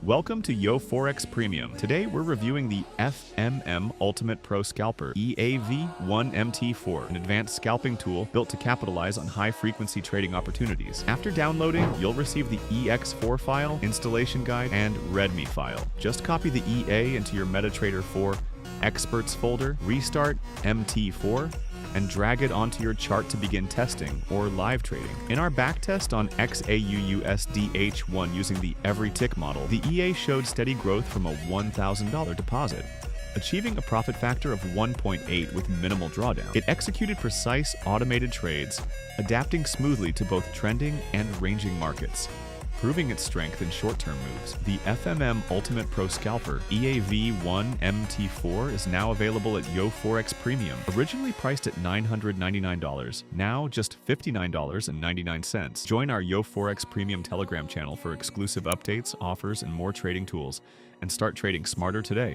Welcome to Forex Premium. Today we're reviewing the FMM Ultimate Pro Scalper EAV1MT4, an advanced scalping tool built to capitalize on high-frequency trading opportunities. After downloading, you'll receive the EX4 file, installation guide, and README file. Just copy the EA into your MetaTrader 4 Experts folder, restart MT4, and drag it onto your chart to begin testing or live trading. In our backtest on EURUSD using the every tick model, the EA showed steady growth from a $1,000 deposit, achieving a profit factor of 1.8 with minimal drawdown. It executed precise automated trades, adapting smoothly to both trending and ranging markets, proving its strength in short-term moves. The FMM Ultimate Pro Scalper EAV1MT4 is now available at Forex Premium. Originally priced at $999, now just $59.99. Join our Forex Premium Telegram channel for exclusive updates, offers, and more trading tools, and start trading smarter today.